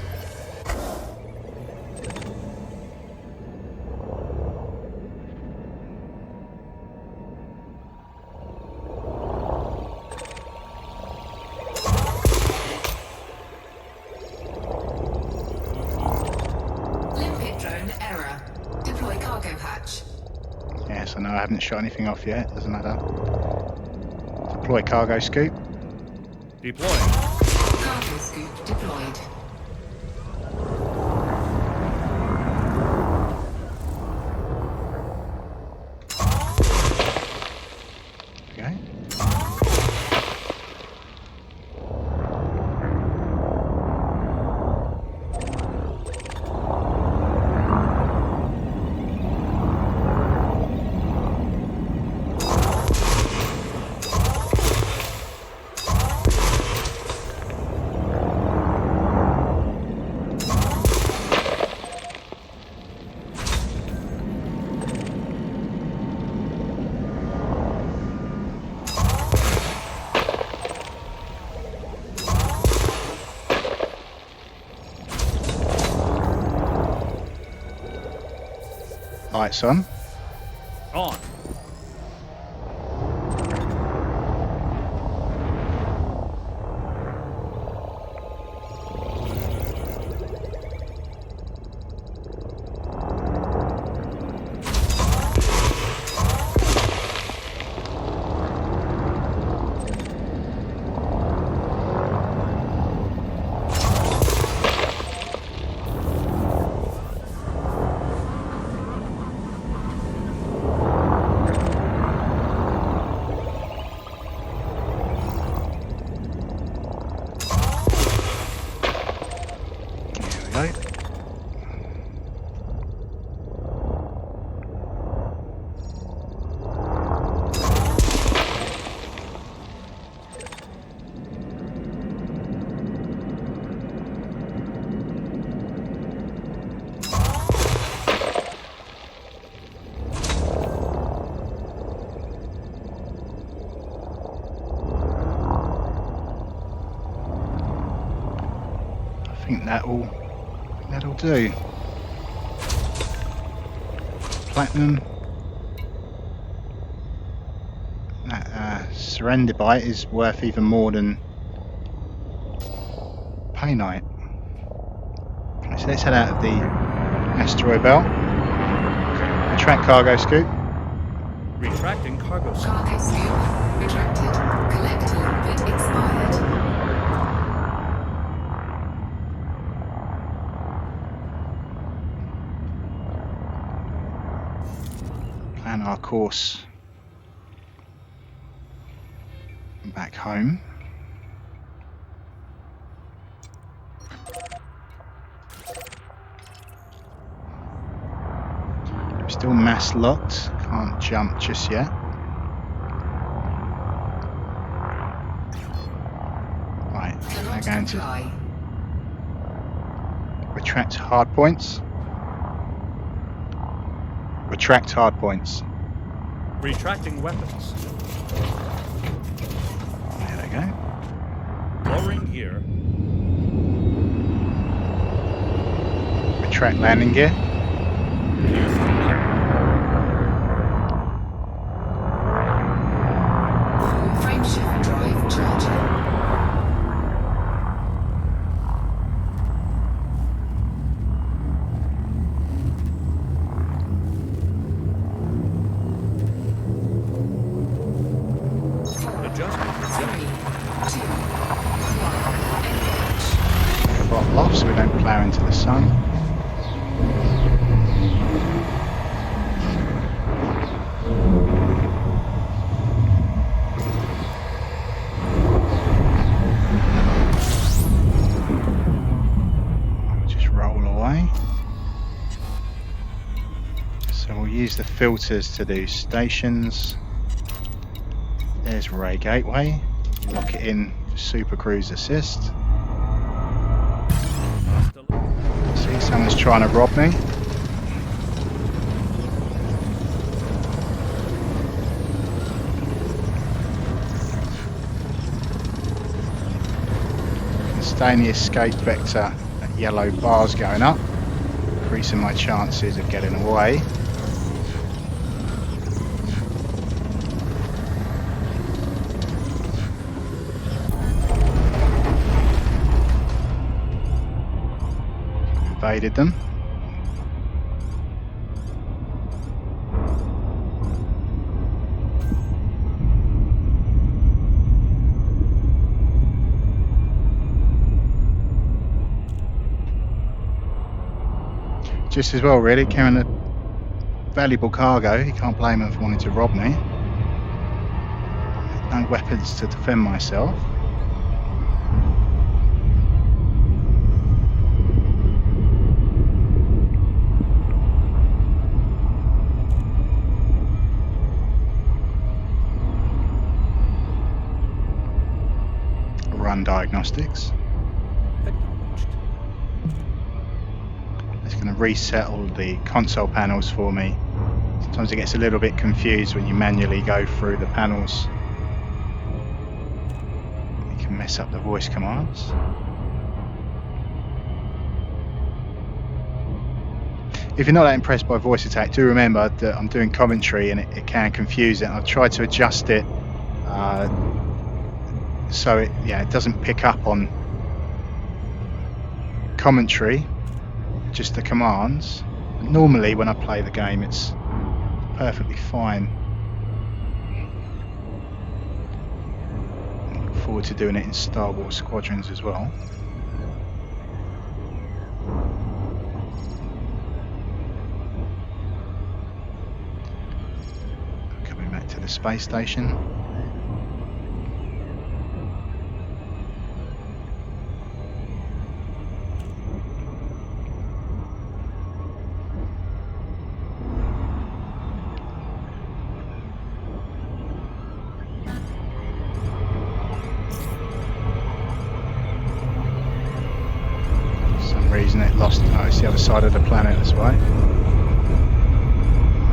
Limpet drone error. Deploy cargo hatch. Yes, I know I haven't shot anything off yet, doesn't matter. Deploy cargo scoop. Deploy. Cargo scoop deployed. Okay. Lights on. On. There we go. I think that'll do. Platinum. That surrender bite is worth even more than Painite. So let's head out of the asteroid belt. Retract cargo scoop. Retracting cargo scoop. Cargo scoop retracted. Collect limpet expired. Plan our course back home. I'm still mass locked, can't jump just yet. Right, we're going to retract hard points. Retract hard points. Retracting weapons. There they go. Lowering gear. Retract landing gear. Frameshift drive charging. Adjustment. 3, 2, 1. Throttle off so we don't plough into the sun. I'll just roll away. So we'll use the filters to do stations. There's Ray Gateway. Lock it in for Super Cruise Assist. See, someone's trying to rob me. I can stay in the escape vector. That yellow bar's going up, increasing my chances of getting away. Evaded them. Just as well, really, carrying a valuable cargo. You can't blame them for wanting to rob me. No weapons to defend myself. Run diagnostics. Acknowledged. It's going to reset all the console panels for me. Sometimes it gets a little bit confused when you manually go through the panels. You can mess up the voice commands. If you're not that impressed by voice attack, do remember that I'm doing commentary and it can confuse it. I've tried to adjust it so it doesn't pick up on commentary, just the commands. Normally when I play the game it's perfectly fine. I look forward to doing it in Star Wars Squadrons as well. Coming back to the space station. Reason it lost. Oh, it's the other side of the planet as well.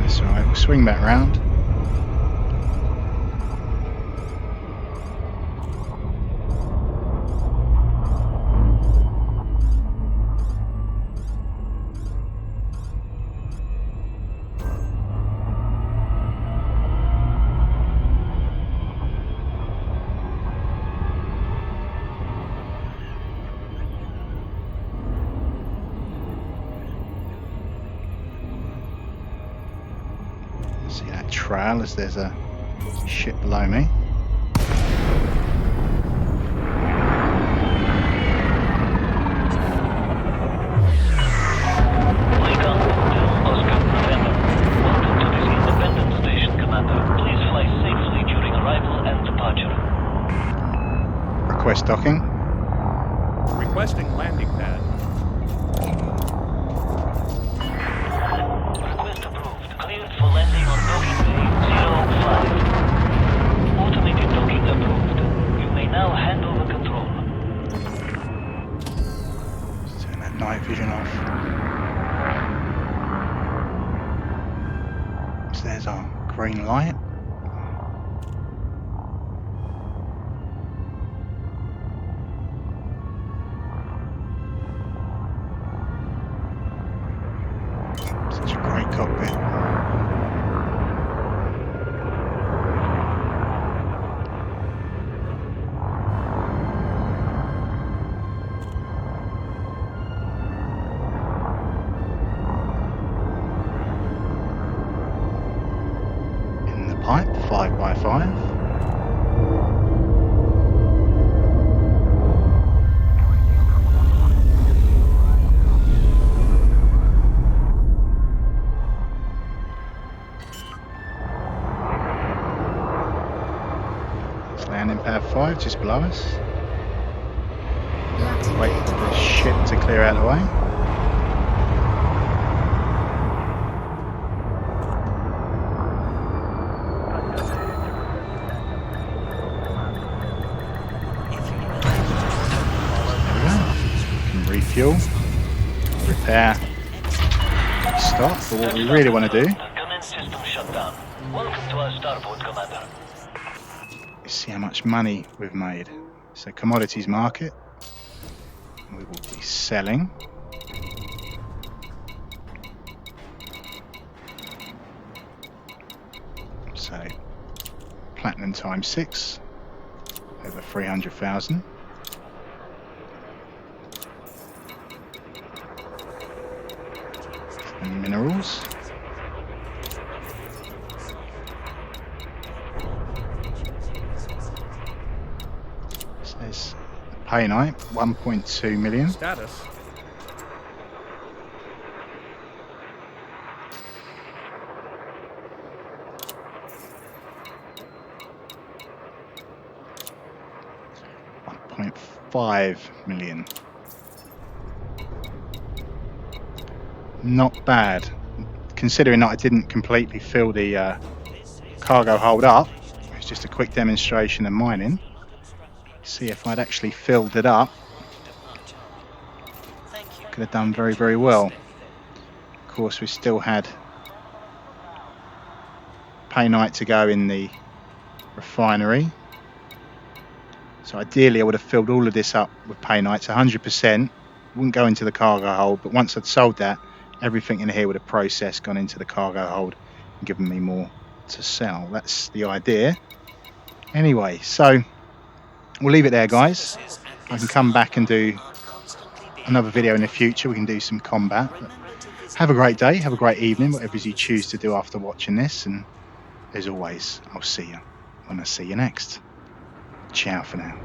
That's alright, we'll swing back round. See that trail as there's a ship below me. Welcome to Oscar November. Welcome to this independent station, Commander. Please fly safely during arrival and departure. Request docking. Requesting landing pad. Request approved. Cleared for landing on docking bay 05. Automated docking approved. You may now hand over control. Just turn that night vision off. So there's our green light. pipe 5x5. Landing pad 5 just below us. Wait for the ship to clear out of the way. There we go. We can refuel, repair, stop. But what we really want to do Command system shut down. Welcome to our starboard, Commander. is see how much money we've made. So Commodities Market, we will be selling. So platinum times 6, over 300,000. And minerals. Says Painite, 1.2 million. Status. $1.5 million. Not bad, considering that I didn't completely fill the cargo hold up. It's just a quick demonstration of mining. See, if I'd actually filled it up, could have done very, very well. Of course, we still had Painite to go in the refinery. So ideally I would have filled all of this up with Painite, 100%. Wouldn't go into the cargo hold, but once I'd sold that, everything in here would have processed, gone into the cargo hold and given me more to sell. That's the idea. Anyway, so we'll leave it there, guys. I can come back and do another video in the future. We can do some combat. But have a great day, have a great evening, whatever you choose to do after watching this. And as always, I'll see you when I see you next. Ciao for now.